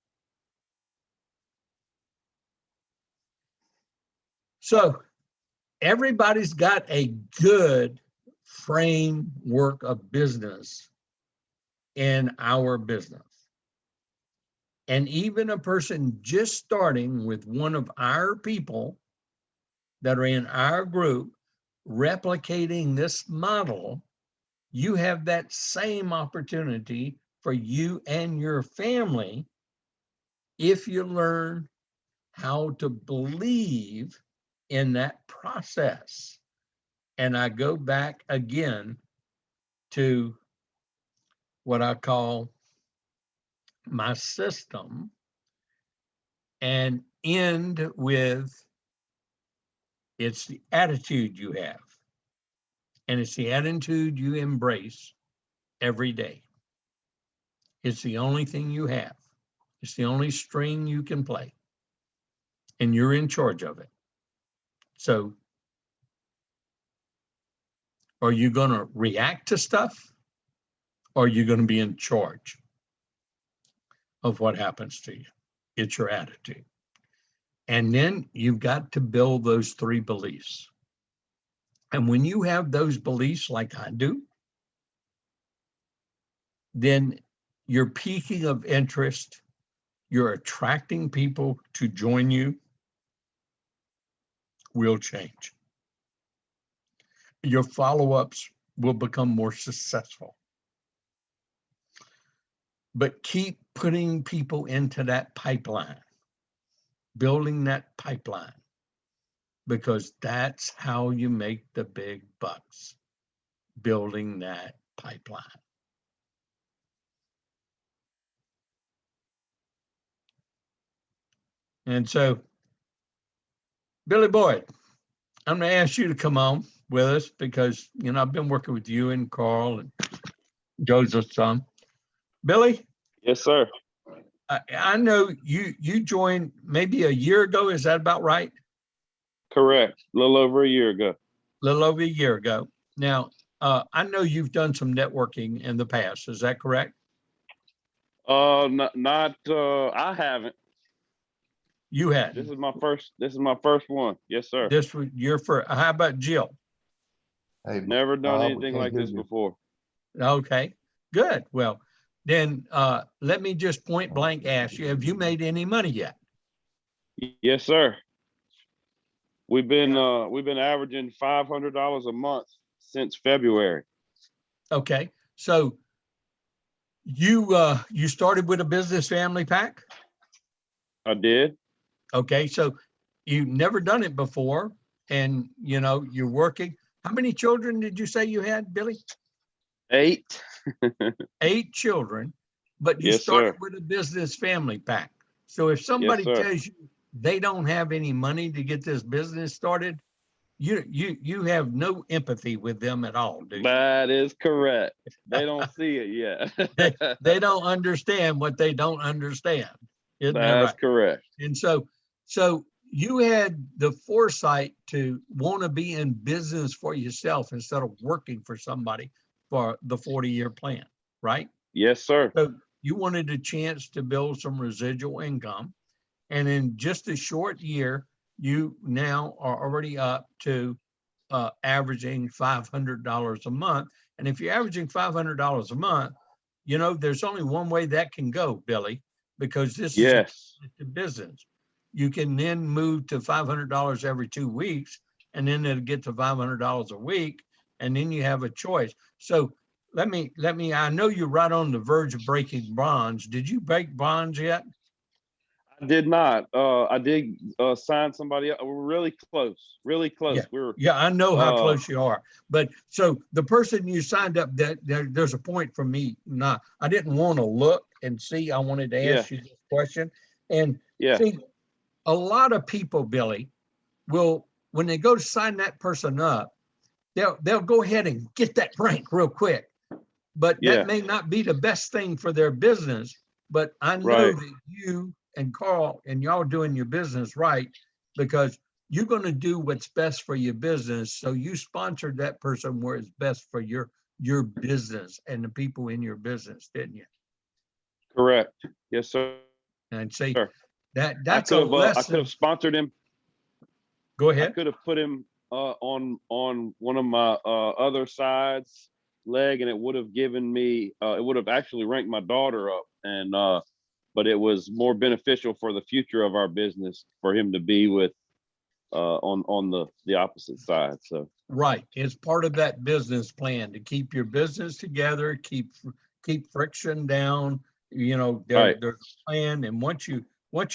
So everybody's got a good framework of business in our business. And even a person just starting with one of our people that are in our group replicating this model, you have that same opportunity for you and your family if you learn how to believe in that process. And I go back again to what I call my system and end with it's the attitude you have. And it's the attitude you embrace every day. It's the only thing you have. It's the only string you can play. And you're in charge of it. So are you going to react to stuff? Or are you going to be in charge of what happens to you? It's your attitude. And then you've got to build those 3 beliefs. And when you have those beliefs like I do, then your peaking of interest, you're attracting people to join you, will change. Your follow-ups will become more successful. But keep putting people into that pipeline, building that pipeline, because that's how you make the big bucks, building that pipeline. And so, Billy Boyd, I'm going to ask you to come on with us because, I've been working with you and Carl and Joseph's son. Billy? Yes, sir. I know you joined maybe a year ago. Is that about right? Correct. A little over a year ago. A little over a year ago. Now, I know you've done some networking in the past. Is that correct? I haven't. You had. This is my first one. Yes, sir. This was your first. How about Jill? Hey, Never done Bob, we anything can't like hear this you. before. Okay, good. Well, then let me just point blank ask you, have you made any money yet? Yes, sir. We've been averaging $500 a month since February. Okay, so you started with a business family pack? I did. Okay, so you've never done it before, and you're working. How many children did you say you had, Billy? 8. 8 children, but you Yes, started sir. with a business family pack. So if somebody sir. tells you they don't have any money to get this business started, you have no empathy with them at all, do you? That is correct. They don't see it yet. They don't understand what they don't understand. Isn't that That's right? correct. And so you had the foresight to want to be in business for yourself instead of working for somebody for the 40-year plan, right? Yes, sir. So you wanted a chance to build some residual income. And in just a short year, you now are already up to averaging $500 a month. And if you're averaging $500 a month, there's only one way that can go, Billy, because this is a business. You can then move to $500 every 2 weeks, and then it'll get to $500 a week, and then you have a choice. So let me, I know you're right on the verge of breaking bonds. Did you break bonds yet? I did not. I did sign somebody up. We're really close. Really close. Yeah, I know how close you are. But so the person you signed up, there's a point for me. Now, I didn't want to look and see. I wanted to ask you this question. And see, a lot of people, Billy, will, when they go to sign that person up, they'll go ahead and get that rank real quick. But that may not be the best thing for their business. But I know that you and Carl and y'all doing your business right, because you're going to do what's best for your business. So you sponsored that person where it's best for your business and the people in your business, didn't you? Correct. Yes, sir. And say Sir. that's a lesson. I could have sponsored him. Go ahead. I could have put him on one of my other sides leg, and it would have given me it would have actually ranked my daughter up, and but it was more beneficial for the future of our business for him to be with on the opposite side. So right, it's part of that business plan to keep your business together, keep friction down. There's a plan, and once you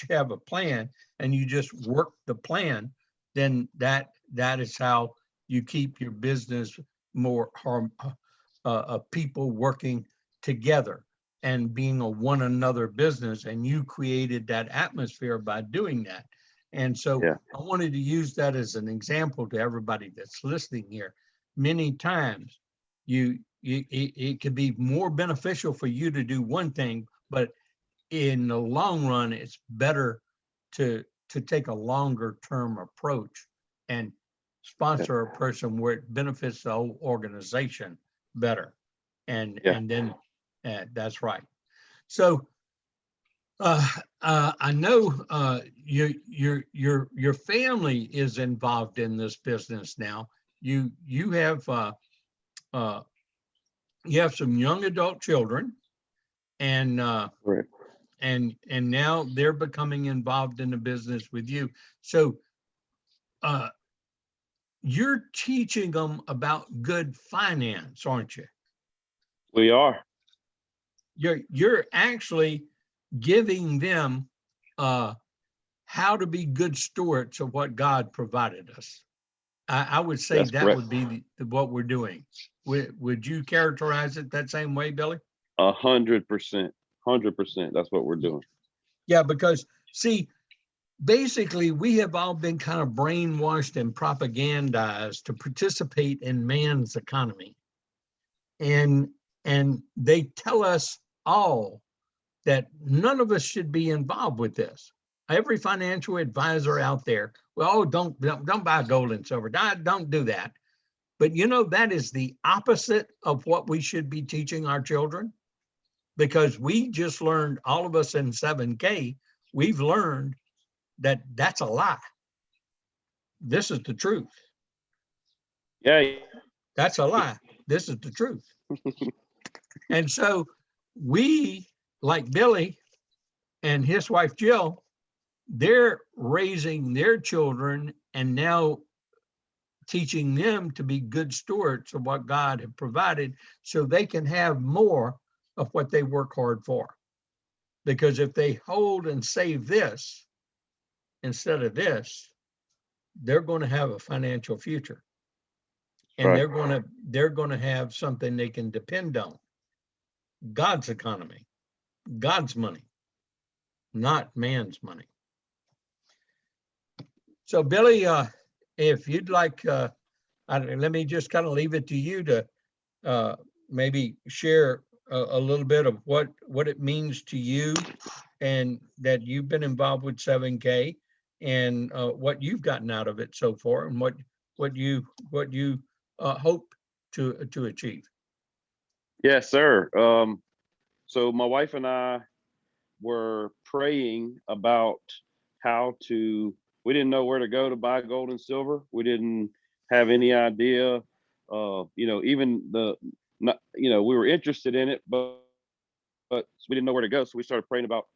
have a plan and you just work the plan, then that is how you keep your business more people working together and being a one another business. And you created that atmosphere by doing that. And so I wanted to use that as an example to everybody that's listening here. Many times it could be more beneficial for you to do one thing, but in the long run, it's better to take a longer term approach and sponsor a person where it benefits the whole organization better. And then that's right. So I know your family is involved in this business now. You have some young adult children, and and now they're becoming involved in the business with you. So you're teaching them about good finance, aren't you? we are. You're actually giving them how to be good stewards of what God provided us. I would say That's that correct. would be what we're doing. Would you characterize it that same way, Billy? 100%. 100%. That's what we're doing. Yeah, because see, basically we have all been kind of brainwashed and propagandized to participate in man's economy. And they tell us all that none of us should be involved with this. Every financial advisor out there, well, oh, don't buy gold and silver. Don't do that. But you know, that is the opposite of what we should be teaching our children, because we just learned, all of us in 7K, we've learned that that's a lie. This is the truth. Yeah. That's a lie. This is the truth. And so we, like Billy and his wife Jill, they're raising their children and now teaching them to be good stewards of what God had provided, so they can have more of what they work hard for. Because if they hold and save this instead of this, they're going to have a financial future. And Right. they're going to have something they can depend on. God's economy, God's money, not man's money. So Billy, if you'd like, let me just kind of leave it to you to maybe share a little bit of what it means to you, and that you've been involved with 7K, and what you've gotten out of it so far, and what you hope to achieve. Yes, sir. So my wife and I were praying about we didn't know where to go to buy gold and silver. We didn't have any idea, even we were interested in it, but we didn't know where to go. So we started praying about,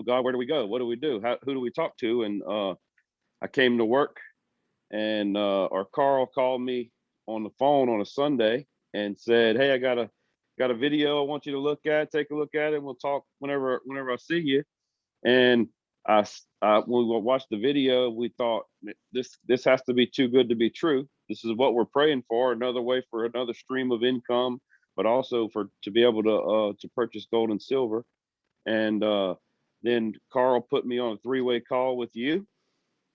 God, where do we go? What do we do? Who do we talk to? And I came to work, and our Carl called me on the phone on a Sunday and said, "Hey, I got a video I want you to look at. Take a look at it. And we'll talk whenever I see you." And when we watched the video, we thought, this has to be too good to be true. This is what we're praying for, another way for another stream of income, but also to be able to purchase gold and silver. And then Carl put me on a 3-way call with you,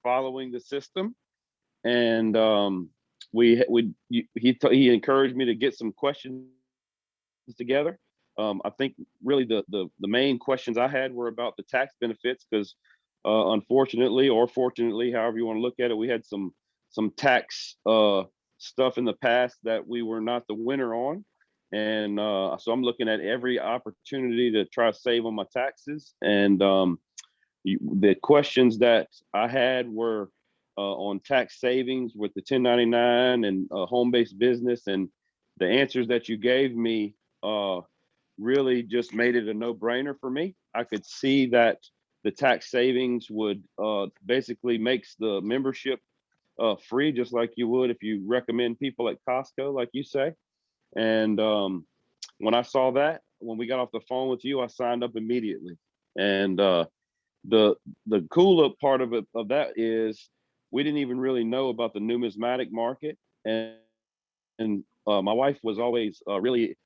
following the system. And he encouraged me to get some questions together. I think really the main questions I had were about the tax benefits, because unfortunately, or fortunately, however you want to look at it, we had some tax stuff in the past that we were not the winner on. And so I'm looking at every opportunity to try to save on my taxes. And the questions that I had were on tax savings with the 1099 and home-based business. And the answers that you gave me really just made it a no-brainer for me. I could see that the tax savings would basically makes the membership free, just like you would if you recommend people at Costco, like you say. And when I saw that, when we got off the phone with you, I signed up immediately. And the cool part of that is we didn't even really know about the numismatic market. And my wife was always really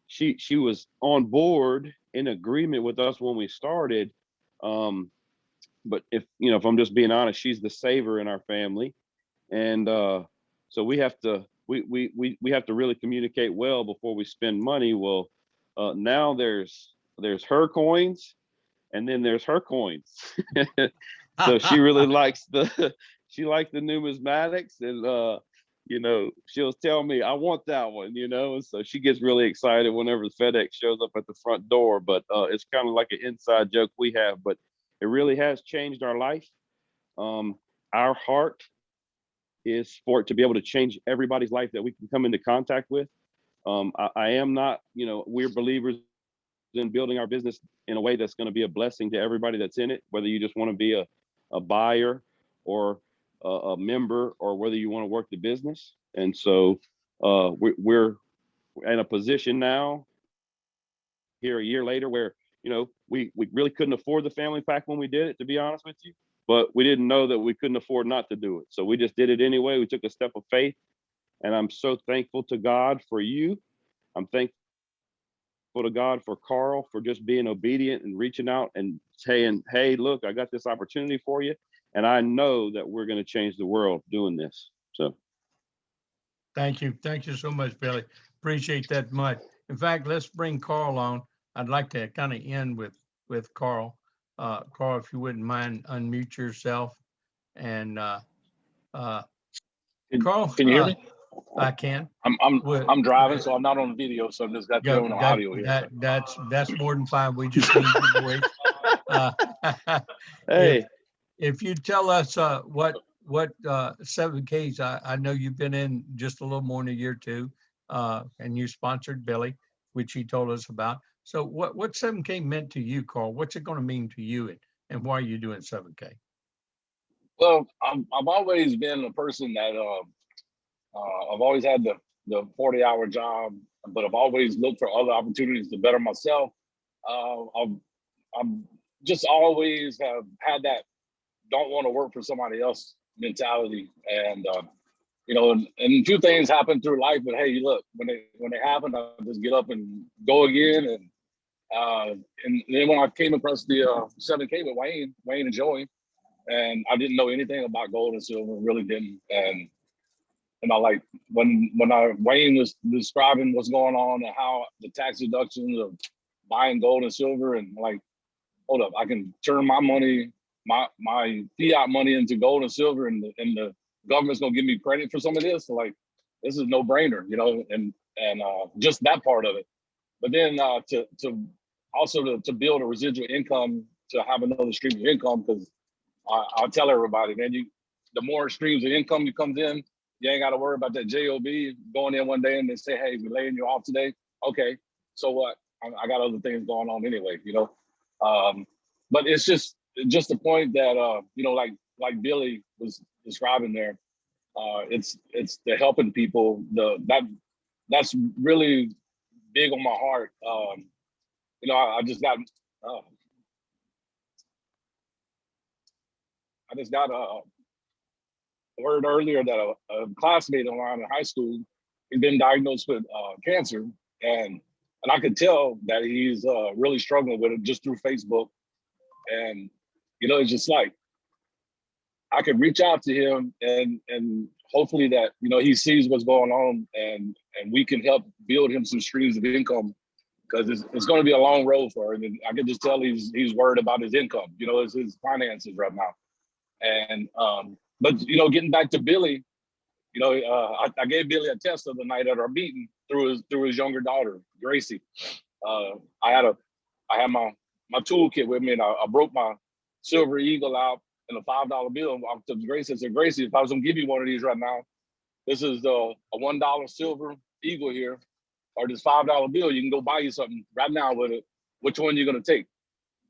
she was on board, in agreement with us when we started. But if I'm just being honest, she's the saver in our family. And so we have to really communicate well before we spend money. Well, now there's her coins, and then there's her coins. So she really likes the numismatics, and she'll tell me, "I want that one," and so she gets really excited whenever the FedEx shows up at the front door. But it's kind of like an inside joke we have, but it really has changed our life. Our heart is for it to be able to change everybody's life that we can come into contact with. I am not, we're believers in building our business in a way that's going to be a blessing to everybody that's in it, whether you just want to be a buyer or a member, or whether you want to work the business. And so we're in a position now, here a year later, where we really couldn't afford the family pack when we did it, to be honest with you, but we didn't know that we couldn't afford not to do it. So we just did it anyway. We took a step of faith, and I'm so thankful to God for you. I'm thankful to God for Carl for just being obedient and reaching out and saying, "Hey, look, I got this opportunity for you, and I know that we're going to change the world doing this." So thank you so much, Billy. Appreciate that much. In fact, let's bring Carl on. I'd like to kind of end with Carl. Carl, if you wouldn't mind, unmute yourself. And Carl, Can you hear me? I can. Well, I'm driving, so I'm not on the video, so I'm just got yeah, you on the audio here. that's more than fine. We just need your voice. Hey, If you tell us what 7Ks, I know you've been in just a little more than a year or two, and you sponsored Billy, which he told us about. So what 7K meant to you, Carl? What's it going to mean to you, and why are you doing 7K? Well, I've always been a person that I've always had the 40-hour job, but I've always looked for other opportunities to better myself. I'm just always have had that don't want to work for somebody else mentality, and and a few things happen through life, but hey, look, when they happen, I just get up and go again. And then when I came across the 7K with Wayne and Joey, and I didn't know anything about gold and silver, really didn't. And I like when Wayne was describing what's going on and how the tax deductions of buying gold and silver, and like, hold up, I can turn my money, my fiat money into gold and silver, and the government's gonna give me credit for some of this. So like, this is no brainer, and just that part of it. But then to build a residual income, to have another stream of income, because I'll tell everybody, man, the more streams of income you comes in, you ain't got to worry about that job going in one day and they say, hey, we're laying you off today. Okay, so what? I got other things going on anyway, but it's just the point that like Billy was describing there. It's the helping people. That's really big on my heart. I just got a word earlier that a classmate of mine in high school had been diagnosed with cancer, and I could tell that he's really struggling with it just through Facebook. And it's just like I could reach out to him and hopefully that he sees what's going on, and we can help build him some streams of income, because it's going to be a long road for him. And I can just tell he's worried about his income, his finances right now. And but getting back to Billy, I gave Billy a test the other night at our meeting through his younger daughter, Gracie. I had my toolkit with me, and I broke my silver eagle out in a $5 bill. And I to Gracie, I said, Gracie, if I was gonna give you one of these right now, this is a $1 silver eagle here, or this $5 bill. You can go buy you something right now with it. Which one you gonna take?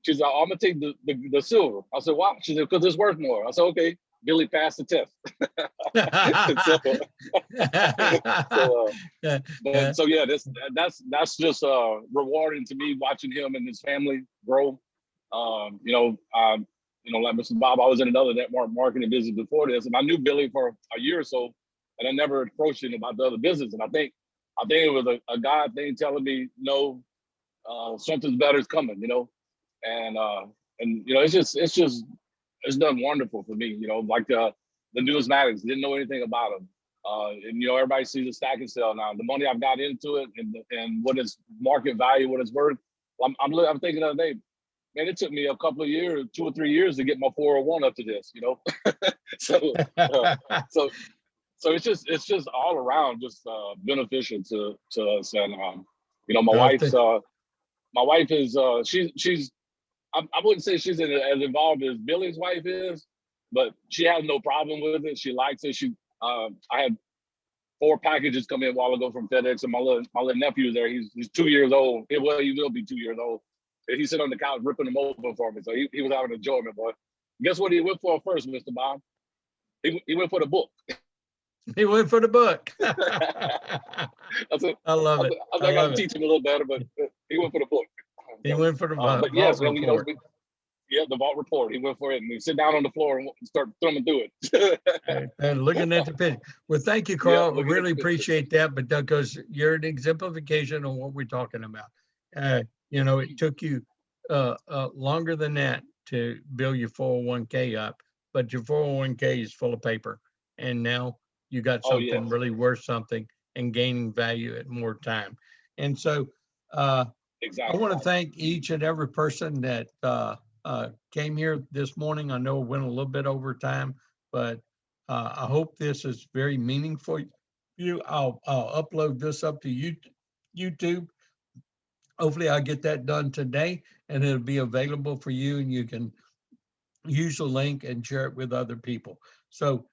She's like, I'm gonna take the silver. I said, why? She said, because it's worth more. I said, okay. Billy passed the test. So yeah, that's just rewarding to me, watching him and his family grow. Like Mr. Bob, I was in another network marketing business before this, and I knew Billy for a year or so, and I never approached him about the other business. And I think it was a God thing telling me, no, something's better is coming, and it's done wonderful for me, like the numismatics, didn't know anything about them. And everybody sees the stack and sell now. The money I've got into it and what its market value, what it's worth. I'm thinking the other day, man, it took me a couple of years, 2 or 3 years to get my 401 up to this, so it's just all around just beneficial to us. And my wife is she's I wouldn't say she's as involved as Billy's wife is, but she has no problem with it. She likes it. I had 4 packages come in a while ago from FedEx, and my little nephew is there. He's 2 years old. He will be 2 years old. And he's sitting on the couch ripping them open for me. So he was having enjoyment, boy. Guess what he went for first, Mr. Bob? He went for the book. He went for the book. I love it. I got to teach him a little better, but he went for the book. He went for the book. But yes, the vault report. He went for it, and he sit down on the floor and start thumbing through it. And looking at the picture. Well, thank you, Carl. We really appreciate that, but because you're an exemplification of what we're talking about. It took you longer than that to build your 401k up, but your 401k is full of paper, and now you got something really worth something and gaining value at more time. And so I exactly. want to thank each and every person that came here this morning. I know it went a little bit over time, but I hope this is very meaningful. I'll upload this up to YouTube. Hopefully I'll get that done today and it'll be available for you and you can use the link and share it with other people. So